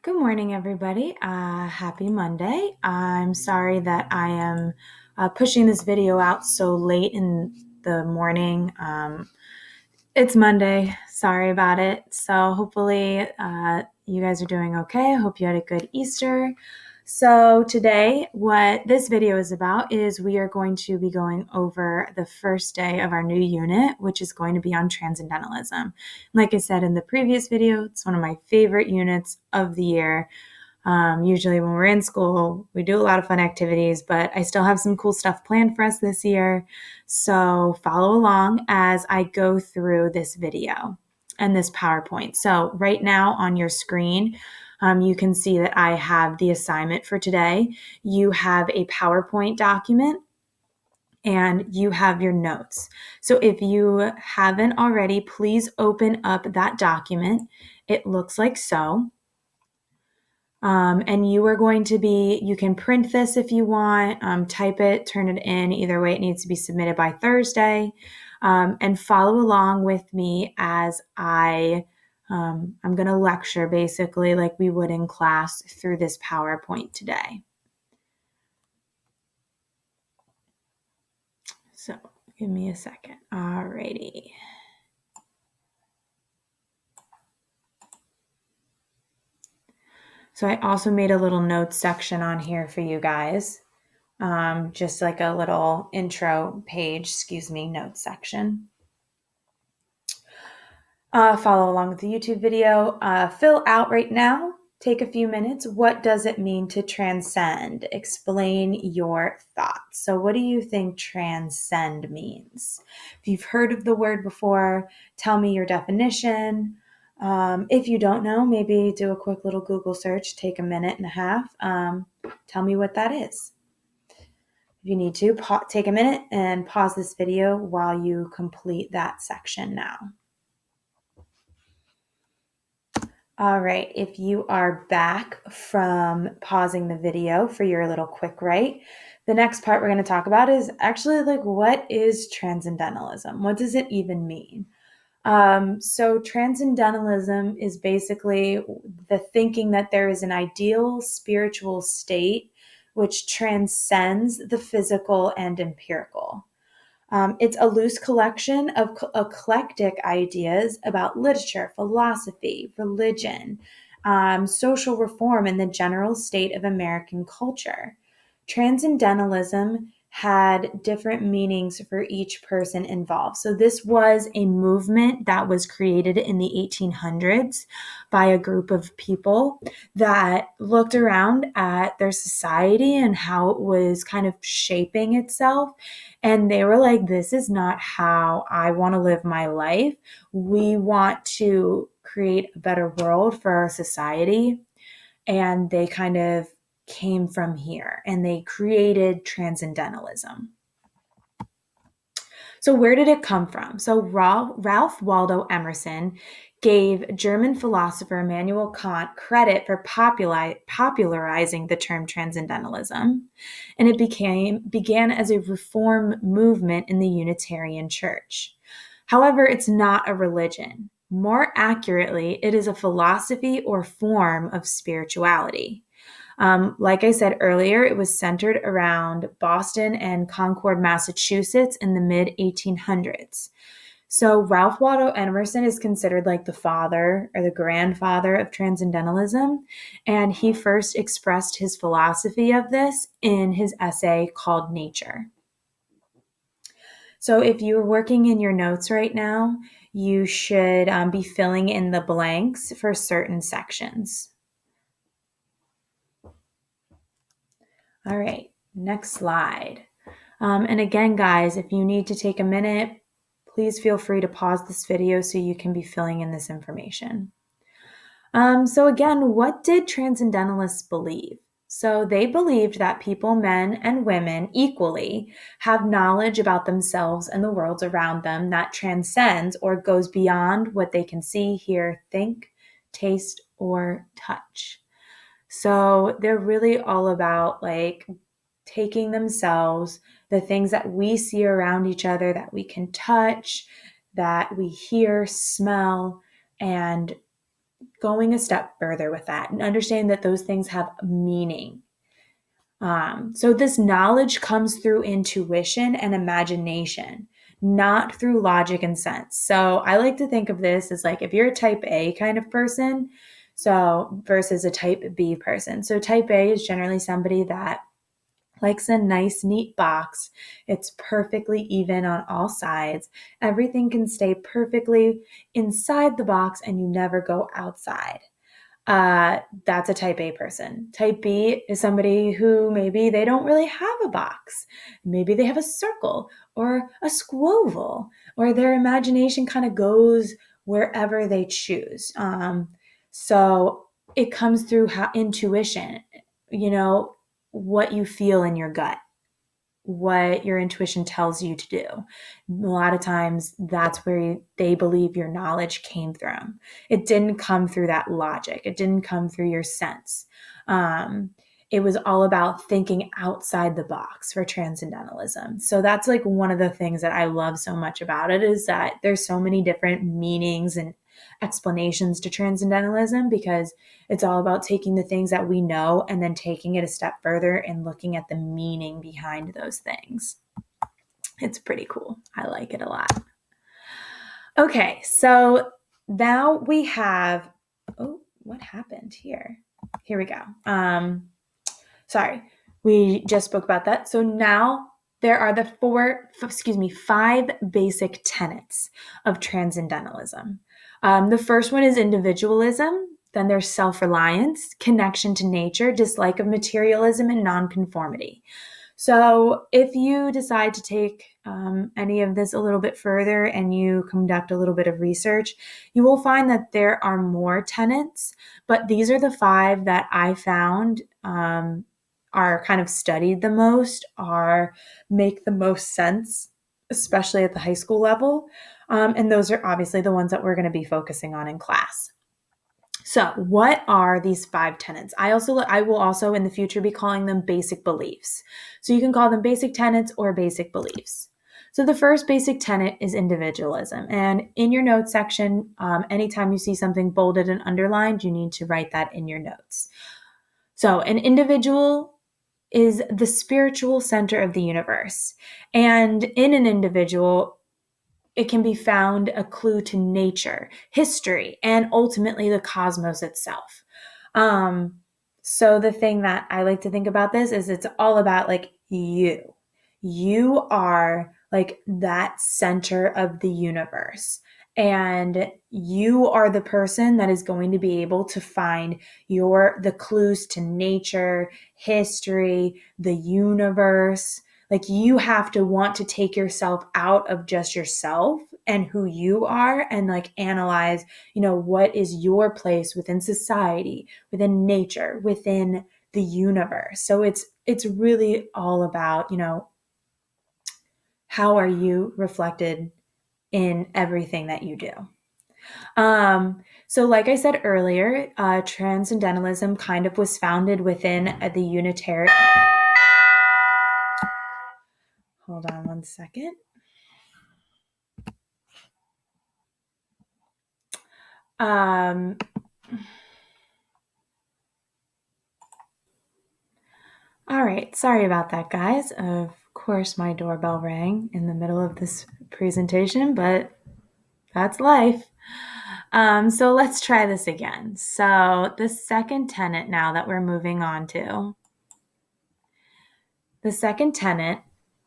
Good morning, everybody. Happy Monday. I'm sorry that I am pushing this video out so late in the morning. It's Monday. Sorry about it. So hopefully you guys are doing okay. I hope you had a good Easter. So today, what this video is about is we are going to be going over the first day of our new unit, which is going to be on Transcendentalism. Like I said in the previous video, it's one of my favorite units of the year. Usually when we're in school, we do a lot of fun activities, but I still have some cool stuff planned for us this year. So follow along as I go through this video and this PowerPoint. So right now on your screen, you can see that I have the assignment for today. You have a PowerPoint document and you have your notes. So if you haven't already, please open up that document. It looks like so. And you are going to you can print this if you want, type it, turn it in. Either way, it needs to be submitted by Thursday. And follow along with me as I'm going to lecture basically like we would in class through this PowerPoint today. So give me a second. Alrighty. So I also made a little notes section on here for you guys. Just like a little intro page, notes section. Follow along with the YouTube video. Fill out right now. Take a few minutes. What does it mean to transcend? Explain your thoughts. So what do you think transcend means? If you've heard of the word before, tell me your definition. If you don't know, maybe do a quick little Google search. Take a minute and a half. Tell me what that is. If you need to, take a minute and pause this video while you complete that section now. All right, if you are back from pausing the video for your little quick write, the next part we're going to talk about is actually like, what is Transcendentalism? What does it even mean? So Transcendentalism is basically the thinking that there is an ideal spiritual state which transcends the physical and empirical. It's a loose collection of eclectic ideas about literature, philosophy, religion, social reform, and the general state of American culture. Transcendentalism had different meanings for each person involved. So this was a movement that was created in the 1800s by a group of people that looked around at their society and how it was kind of shaping itself. And they were like, this is not how I want to live my life. We want to create a better world for our society. And they kind of came from here and they created Transcendentalism. So where did it come from? So Ralph Waldo Emerson gave German philosopher Immanuel Kant credit for popularizing the term Transcendentalism, and it began as a reform movement in the Unitarian Church. However, it's not a religion. More accurately, it is a philosophy or form of spirituality. Like I said earlier, it was centered around Boston and Concord, Massachusetts in the mid-1800s. So Ralph Waldo Emerson is considered like the father or the grandfather of Transcendentalism, and he first expressed his philosophy of this in his essay called Nature. So if you're working in your notes right now, you should be filling in the blanks for certain sections. All right, next slide. And again, guys, if you need to take a minute, please feel free to pause this video so you can be filling in this information. So again, what did Transcendentalists believe? So they believed that people, men and women equally, have knowledge about themselves and the world around them that transcends or goes beyond what they can see, hear, think, taste, or touch. So they're really all about like taking themselves, the things that we see around each other, that we can touch, that we hear, smell, and going a step further with that and understanding that those things have meaning. So this knowledge comes through intuition and imagination, not through logic and sense. So I like to think of this as like if you're a type A kind of person, so versus a type B person. So type A is generally somebody that likes a nice, neat box. It's perfectly even on all sides. Everything can stay perfectly inside the box and you never go outside. That's a type A person. Type B is somebody who maybe they don't really have a box. Maybe they have a circle or a squoval, or their imagination kind of goes wherever they choose. So it comes through intuition, what you feel in your gut, what your intuition tells you to do. A lot of times that's where they believe your knowledge came from. It didn't come through that logic. It didn't come through your sense. It was all about thinking outside the box for transcendentalism. So that's like one of the things that I love so much about it, is that there's so many different meanings and explanations to transcendentalism, because it's all about taking the things that we know and then taking it a step further and looking at the meaning behind those things. It's pretty cool. I like it a lot. Okay, so now we have, what happened here? Here we go. Sorry, we just spoke about that. So now there are the 5 basic tenets of transcendentalism. The first one is individualism. Then there's self-reliance, connection to nature, dislike of materialism, and nonconformity. So if you decide to take any of this a little bit further and you conduct a little bit of research, you will find that there are more tenets, but these are the 5 that I found are kind of studied the most, make the most sense, especially at the high school level. And those are obviously the ones that we're going to be focusing on in class. So what are these 5 tenets? I will also in the future be calling them basic beliefs. So you can call them basic tenets or basic beliefs. So the first basic tenet is individualism. And in your notes section, anytime you see something bolded and underlined, you need to write that in your notes. So an individual is the spiritual center of the universe. And in an individual, it can be found a clue to nature, history, and ultimately the cosmos itself. So the thing that I like to think about this is it's all about like you. You are like that center of the universe. And you are the person that is going to be able to find the clues to nature, history, the universe. Like you have to want to take yourself out of just yourself and who you are and like analyze, what is your place within society, within nature, within the universe. So it's really all about, how are you reflected in everything that you do. So like I said earlier, Transcendentalism kind of was founded within the Unitarian. Hold on one second. All right. Sorry about that, guys. Of course, my doorbell rang in the middle of this presentation, but that's life. So let's try this again. So the second tenet now that we're moving on to. The second tenet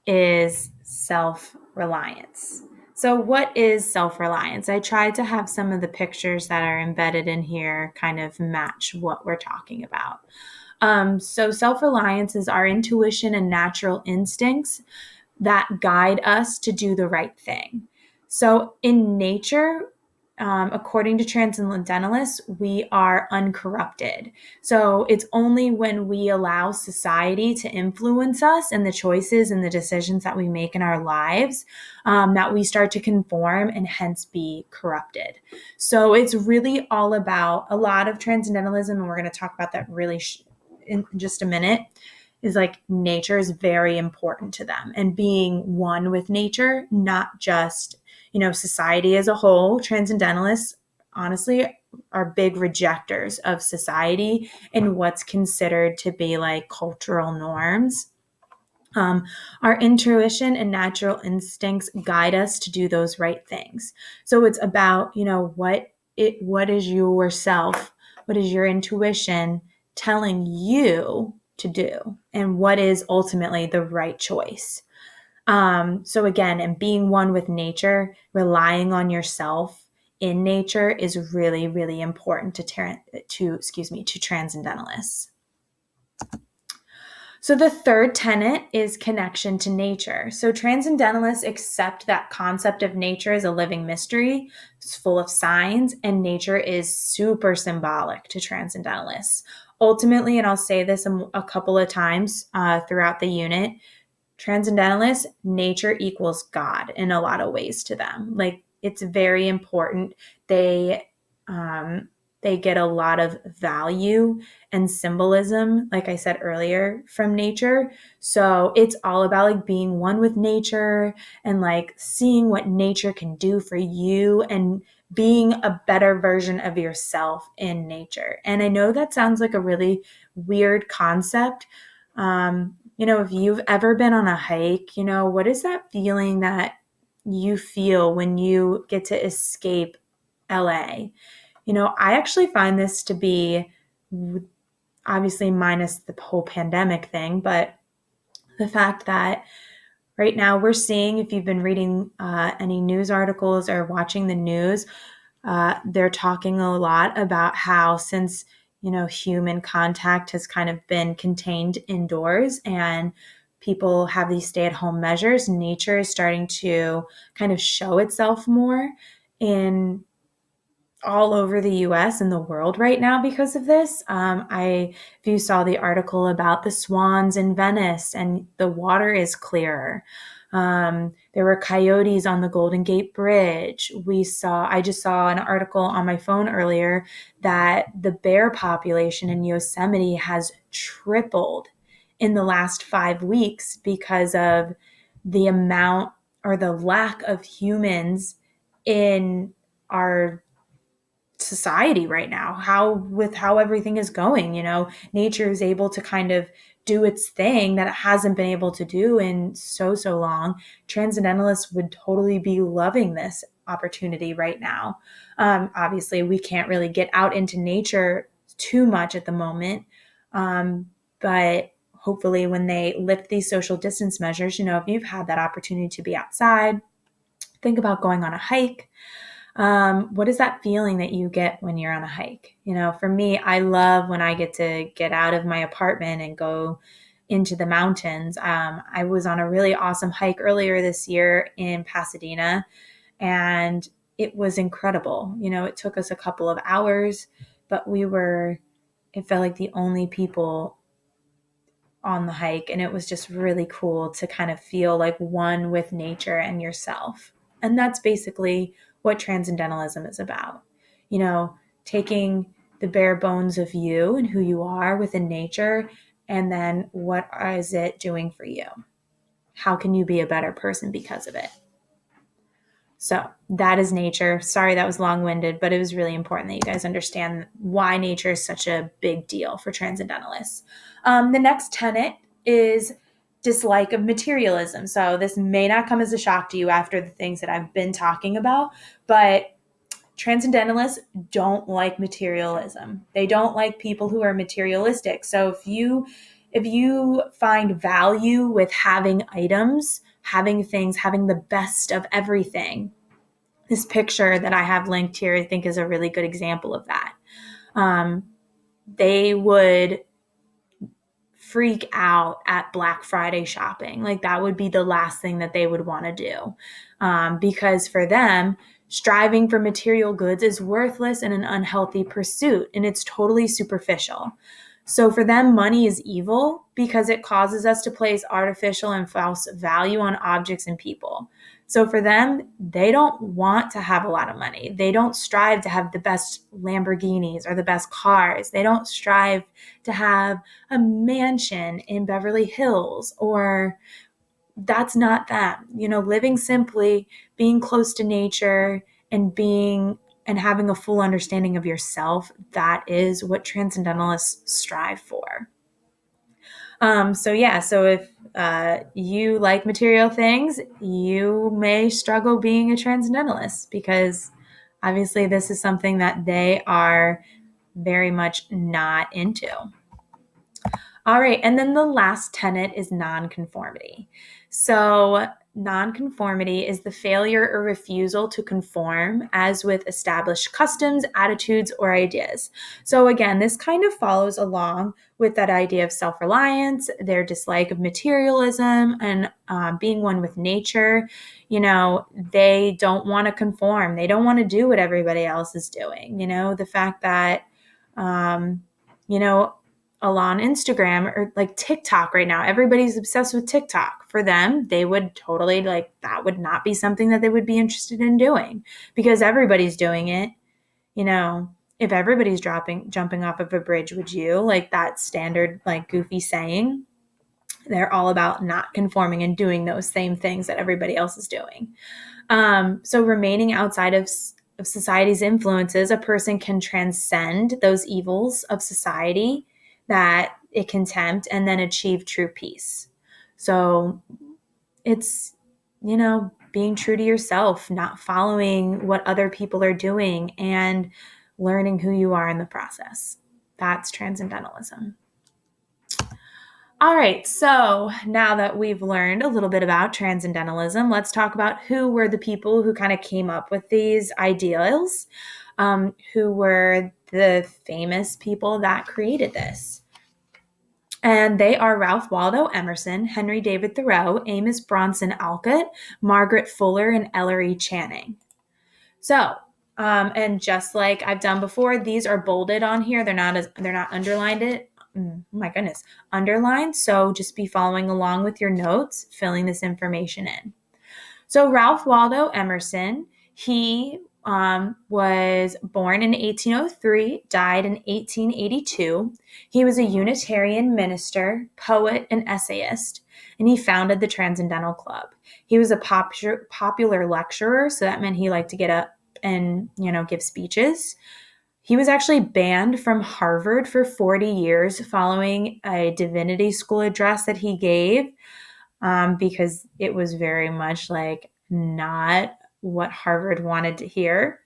is self-reliance. So what is self-reliance? I tried to have some of the pictures that are embedded in here kind of match what we're talking about. So self-reliance is our intuition and natural instincts that guide us to do the right thing. So in nature, according to Transcendentalists, we are uncorrupted. So it's only when we allow society to influence us and the choices and the decisions that we make in our lives that we start to conform and hence be corrupted. So it's really all about a lot of Transcendentalism, and we're going to talk about that really in just a minute, is like nature is very important to them and being one with nature, not just, society as a whole. Transcendentalists honestly are big rejectors of society and what's considered to be like cultural norms. Our intuition and natural instincts guide us to do those right things. So it's about, what is yourself, what is your intuition telling you to do, and what is ultimately the right choice. So again, and being one with nature, relying on yourself in nature is really, really important to transcendentalists. So the third tenet is connection to nature. So transcendentalists accept that concept of nature as a living mystery. It's full of signs, and nature is super symbolic to transcendentalists. Ultimately, and I'll say this a couple of times throughout the unit, transcendentalists, nature equals God in a lot of ways to them. Like, it's very important. They get a lot of value and symbolism, like I said earlier, from nature. So it's all about like being one with nature and like seeing what nature can do for you and being a better version of yourself in nature. And I know that sounds like a really weird concept. If you've ever been on a hike, what is that feeling that you feel when you get to escape LA? I actually find this to be, obviously minus the whole pandemic thing, but the fact that right now we're seeing, if you've been reading any news articles or watching the news, they're talking a lot about how since, human contact has kind of been contained indoors and people have these stay-at-home measures, nature is starting to kind of show itself more in all over the US and the world right now because of this. If you saw the article about the swans in Venice and the water is clearer. There were coyotes on the Golden Gate Bridge. I just saw an article on my phone earlier that the bear population in Yosemite has tripled in the last 5 weeks because of the amount or the lack of humans in our society right now, how everything is going. Nature is able to kind of do its thing that it hasn't been able to do in so long. Transcendentalists would totally be loving this opportunity right now. Obviously we can't really get out into nature too much at the moment, but hopefully when they lift these social distance measures, if you've had that opportunity to be outside, think about going on a hike. What is that feeling that you get when you're on a hike? For me, I love when I get to get out of my apartment and go into the mountains. I was on a really awesome hike earlier this year in Pasadena, and it was incredible. It took us a couple of hours, but it felt like the only people on the hike, and it was just really cool to kind of feel like one with nature and yourself. And that's basically what transcendentalism is about. Taking the bare bones of you and who you are within nature, and then what is it doing for you? How can you be a better person because of it? So that is nature. Sorry that was long-winded, but it was really important that you guys understand why nature is such a big deal for transcendentalists. The next tenet is dislike of materialism. So this may not come as a shock to you after the things that I've been talking about, but transcendentalists don't like materialism. They don't like people who are materialistic. So if you find value with having items, having things, having the best of everything, this picture that I have linked here, I think is a really good example of that. They would freak out at Black Friday shopping. Like, that would be the last thing that they would want to do. Because for them, striving for material goods is worthless and an unhealthy pursuit, and it's totally superficial. So for them, money is evil because it causes us to place artificial and false value on objects and people. So for them, they don't want to have a lot of money. They don't strive to have the best Lamborghinis or the best cars. They don't strive to have a mansion in Beverly Hills, or that's not them. Living simply, being close to nature, and and having a full understanding of yourself, that is what transcendentalists strive for. So if you like material things, you may struggle being a transcendentalist, because obviously this is something that they are very much not into. All right, and then the last tenet is nonconformity. So nonconformity is the failure or refusal to conform as with established customs, attitudes, or ideas. So again, this kind of follows along with that idea of self-reliance, their dislike of materialism, and being one with nature. They don't want to conform. They don't want to do what everybody else is doing. The fact that, on Instagram or like TikTok right now, everybody's obsessed with TikTok. For them, they would totally that would not be something that they would be interested in doing, because everybody's doing it. If everybody's jumping off of a bridge, would you? Like that standard, goofy saying. They're all about not conforming and doing those same things that everybody else is doing. So remaining outside of society's influences, a person can transcend those evils of society that it can tempt, and then achieve true peace. So it's, being true to yourself, not following what other people are doing, and learning who you are in the process. That's transcendentalism. All right, so now that we've learned a little bit about transcendentalism, let's talk about who were the people who kind of came up with these ideals, who were the famous people that created this. And they are Ralph Waldo Emerson, Henry David Thoreau, Amos Bronson Alcott, Margaret Fuller, and Ellery Channing. So, and just like I've done before, these are bolded on here. They're not underlined. Underlined. So just be following along with your notes, filling this information in. So Ralph Waldo Emerson, he was born in 1803, died in 1882. He was a Unitarian minister, poet, and essayist, and he founded the Transcendental Club. He was a popular lecturer, so that meant he liked to get up and, give speeches. He was actually banned from Harvard for 40 years following a divinity school address that he gave, because it was very much not what Harvard wanted to hear.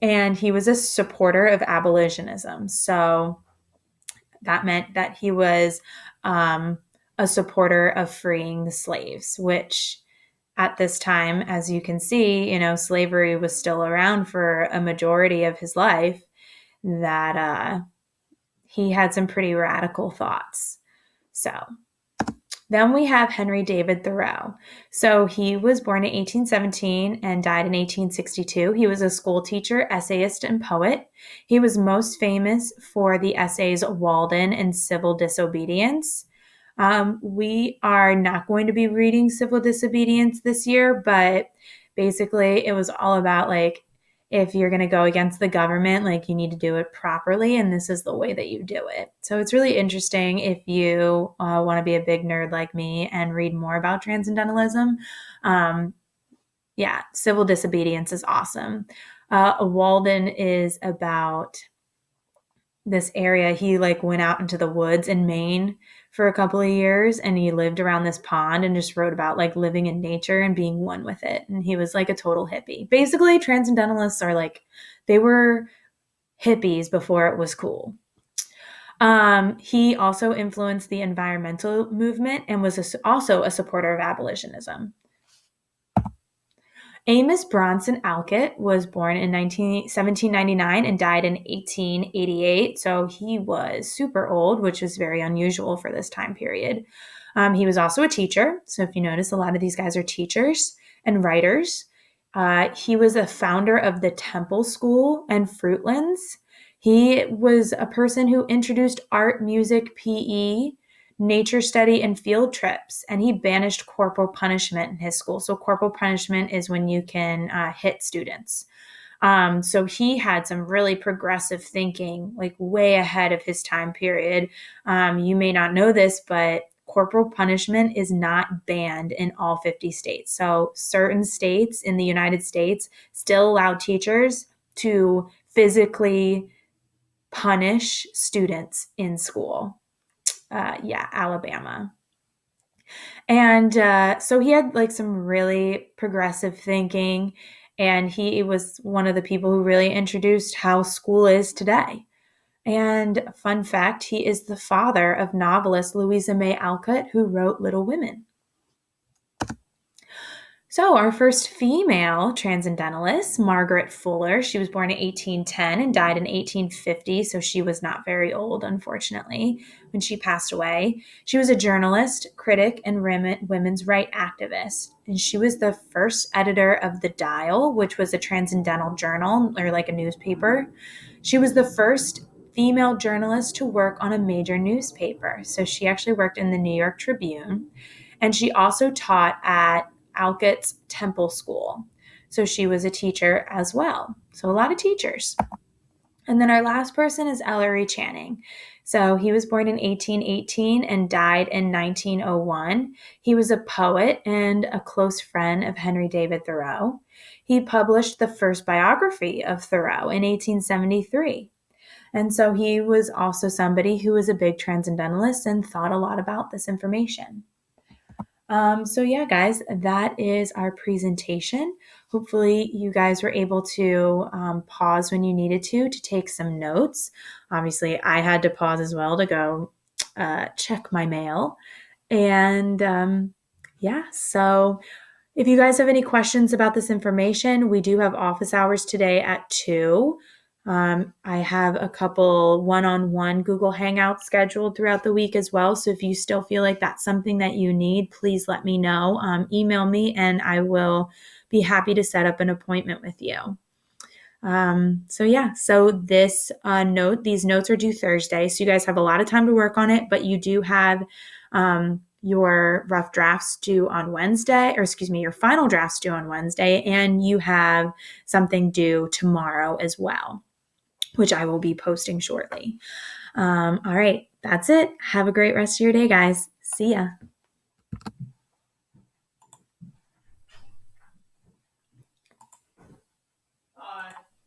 And he was a supporter of abolitionism. So that meant that he was a supporter of freeing the slaves, which at this time, as you can see, slavery was still around for a majority of his life, that he had some pretty radical thoughts. So then we have Henry David Thoreau. So he was born in 1817 and died in 1862. He was a school teacher, essayist, and poet. He was most famous for the essays Walden and Civil Disobedience. We are not going to be reading Civil Disobedience this year, but basically it was all about if you're going to go against the government, you need to do it properly, and this is the way that you do it. So it's really interesting if you want to be a big nerd like me and read more about Transcendentalism. Civil Disobedience is awesome. Walden is about this area. He went out into the woods in Maine for a couple of years, and he lived around this pond and just wrote about living in nature and being one with it. And he was a total hippie. Basically, transcendentalists are they were hippies before it was cool. He also influenced the environmental movement and was also a supporter of abolitionism. Amos Bronson Alcott was born in 1799 and died in 1888. So he was super old, which is very unusual for this time period. He was also a teacher. So if you notice, a lot of these guys are teachers and writers. He was a founder of the Temple School and Fruitlands. He was a person who introduced art, music, PE, nature study, and field trips, and he banished corporal punishment in his school. So corporal punishment is when you can hit students. So he had some really progressive thinking, way ahead of his time period. You may not know this, but corporal punishment is not banned in all 50 states. So certain states in the United States still allow teachers to physically punish students in school. Alabama. And so he had like some really progressive thinking, and he was one of the people who really introduced how school is today. And fun fact, he is the father of novelist Louisa May Alcott, who wrote Little Women. So our first female transcendentalist, Margaret Fuller, she was born in 1810 and died in 1850, so she was not very old, unfortunately, when she passed away. She was a journalist, critic, and women's rights activist. And she was the first editor of The Dial, which was a transcendental journal, or like a newspaper. She was the first female journalist to work on a major newspaper. So she actually worked in the New York Tribune. And she also taught at Alcott's Temple School. So she was a teacher as well. So a lot of teachers. And then our last person is Ellery Channing. So he was born in 1818 and died in 1901. He was a poet and a close friend of Henry David Thoreau. He published the first biography of Thoreau in 1873. And so he was also somebody who was a big transcendentalist and thought a lot about this information. So yeah, guys, that is our presentation. Hopefully you guys were able to pause when you needed to take some notes. Obviously, I had to pause as well to go check my mail. And so if you guys have any questions about this information, we do have office hours today at 2. I have a couple one-on-one Google Hangouts scheduled throughout the week as well. So if you still feel like that's something that you need, please let me know. Email me and I will be happy to set up an appointment with you. So these notes are due Thursday. So you guys have a lot of time to work on it, but you do have your rough drafts due on Wednesday, your final drafts due on Wednesday, and you have something due tomorrow as well, which I will be posting shortly. All right, that's it. Have a great rest of your day, guys. See ya.